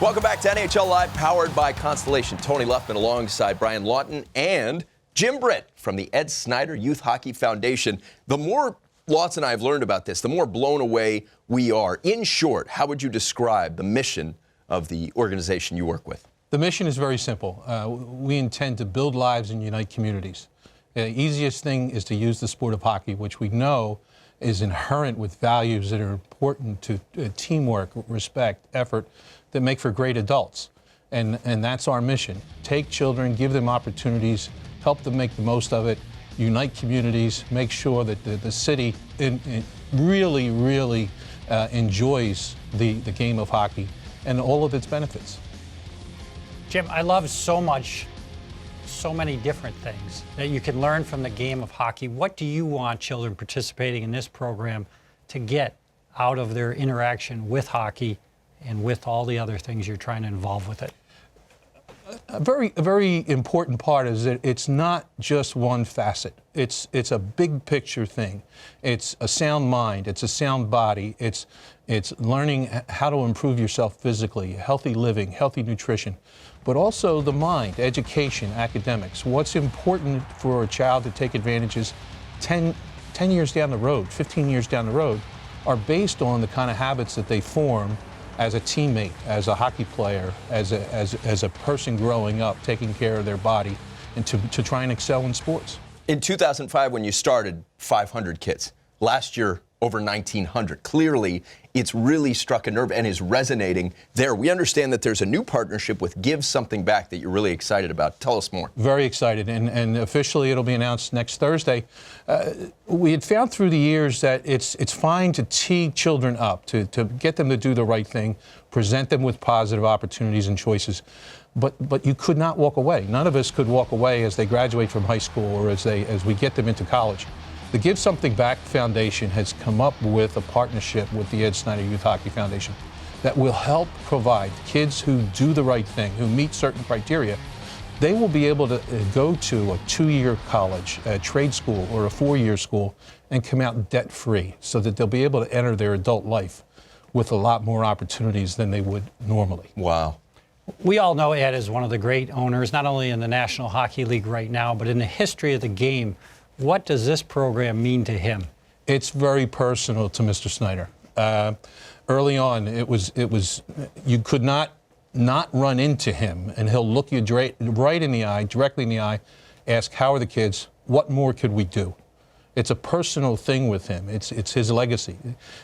Welcome back to NHL Live, powered by Constellation. Tony Luffman alongside Brian Lawton and Jim Britt from the Ed Snider Youth Hockey Foundation. The more Lawton and I have learned about this, the more blown away we are. In short, how would you describe the mission of the organization you work with? The mission is very simple. We intend to build lives and unite communities. The easiest thing is to use the sport of hockey, which we know is inherent with values that are important to teamwork, respect, effort, that make for great adults. And that's our mission. Take children, give them opportunities, help them make the most of it, unite communities, make sure that the city really enjoys the game of hockey and all of its benefits. Jim, I love so many different things that you can learn from the game of hockey. What do you want children participating in this program to get out of their interaction with hockey and with all the other things you're trying to involve with it? A very important part is that it's not just one facet. It's a big picture thing. It's a sound mind. It's a sound body. It's learning how to improve yourself physically, healthy living, healthy nutrition, but also the mind, education, academics. What's important for a child to take advantage is 10 years down the road, 15 years down the road, are based on the kind of habits that they form as a teammate, as a hockey player, as a person growing up, taking care of their body, and to try and excel in sports. In 2005, when you started, 500 kids. Last year, over 1,900. Clearly, it's really struck a nerve and is resonating there. We understand that there's a new partnership with Give Something Back that you're really excited about. Tell us more. Very excited, and officially it'll be announced next Thursday. We had found through the years that it's fine to tee children up, to get them to do the right thing, present them with positive opportunities and choices. But you could not walk away. None of us could walk away as they graduate from high school or as we get them into college. The Give Something Back Foundation has come up with a partnership with the Ed Snider Youth Hockey Foundation that will help provide kids who do the right thing, who meet certain criteria. They will be able to go to a 2-year college, a trade school, or a 4-year school and come out debt-free so that they'll be able to enter their adult life with a lot more opportunities than they would normally. Wow. We all know Ed is one of the great owners, not only in the National Hockey League right now, but in the history of the game. What does this program mean to him? It's very personal to Mr. Snider. Early on, it was you could not run into him, and he'll look you right in the eye, directly in the eye, ask, how are the kids? What more could we do? It's a personal thing with him. It's his legacy.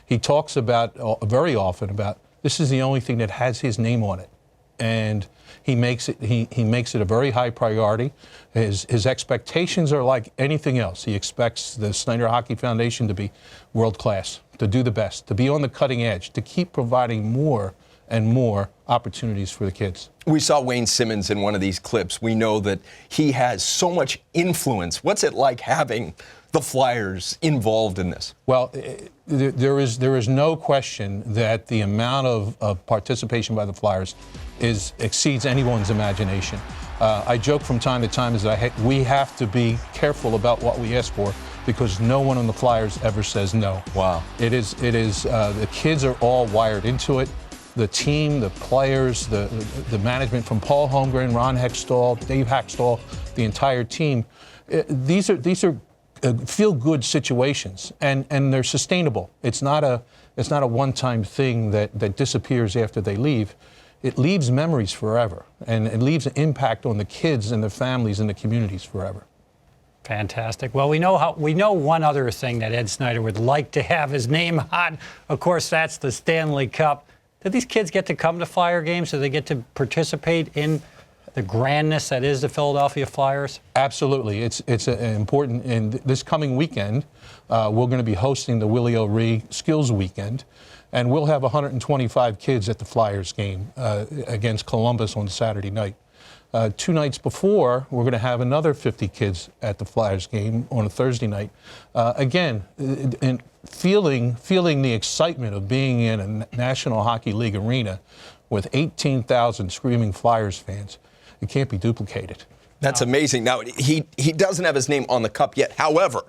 He talks about very often about this is the only thing that has his name on it. And he makes it a very high priority. His expectations are like anything else. He expects the Snider Hockey Foundation to be world class, to do the best, to be on the cutting edge, to keep providing more and more opportunities for the kids. We saw Wayne Simmons in one of these clips. We know that he has so much influence. What's it like having the Flyers involved in this? Well, there is no question that the amount of participation by the Flyers exceeds anyone's imagination. I joke from time to time we have to be careful about what we ask for because no one on the Flyers ever says no. Wow. It is the kids are all wired into it. The team, the players, the management from Paul Holmgren, Ron Hextall, Dave Haxtall, the entire team. These are feel-good situations, and they're sustainable. It's not a one-time thing that disappears after they leave. It leaves memories forever, and it leaves an impact on the kids and the families and the communities forever. Fantastic. Well, we know one other thing that Ed Snider would like to have his name on. Of course, that's the Stanley Cup. Do these kids get to come to Flyer games? Do they get to participate in the grandness that is the Philadelphia Flyers? Absolutely. It's important. And this coming weekend, we're going to be hosting the Willie O'Ree Skills Weekend, and we'll have 125 kids at the Flyers game against Columbus on Saturday night. 2 nights before, we're going to have another 50 kids at the Flyers game on a Thursday night. Again, and feeling the excitement of being in a National Hockey League arena with 18,000 screaming Flyers fans. It can't be duplicated. That's amazing. Now, he doesn't have his name on the cup yet. However,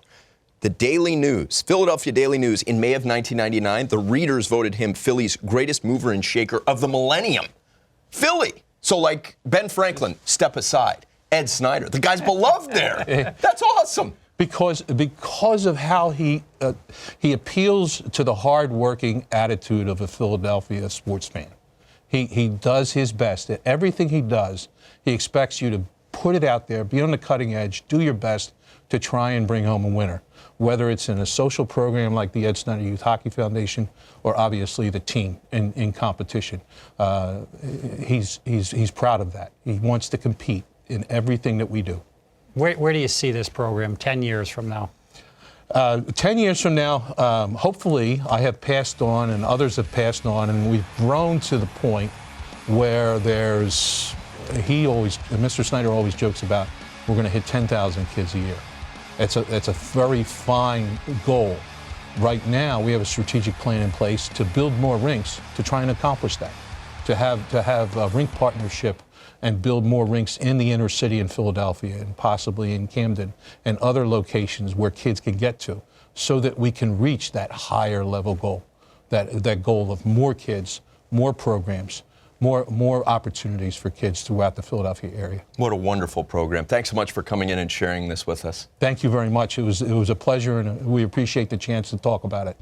the Daily News, Philadelphia Daily News, in May of 1999, the readers voted him Philly's greatest mover and shaker of the millennium. Philly. So like Ben Franklin, step aside. Ed Snider, the guy's beloved there. That's awesome. Because of how he appeals to the hard-working attitude of a Philadelphia sports fan. He does his best. At everything he does, he expects you to put it out there, be on the cutting edge, do your best to try and bring home a winner. Whether it's in a social program like the Ed Snider Youth Hockey Foundation, or obviously the team in competition, he's proud of that. He wants to compete in everything that we do. Where do you see this program 10 years from now? 10 years from now, hopefully I have passed on and others have passed on, and we've grown to the point where Mr. Snider always jokes about, we're going to hit 10,000 kids a year. It's a very fine goal. Right now, we have a strategic plan in place to build more rinks to try and accomplish that, to have a rink partnership and build more rinks in the inner city in Philadelphia and possibly in Camden and other locations where kids can get to, so that we can reach that higher level goal, that goal of more kids, more programs, more opportunities for kids throughout the Philadelphia area. What a wonderful program. Thanks so much for coming in and sharing this with us. Thank you very much. It was a pleasure, and we appreciate the chance to talk about it.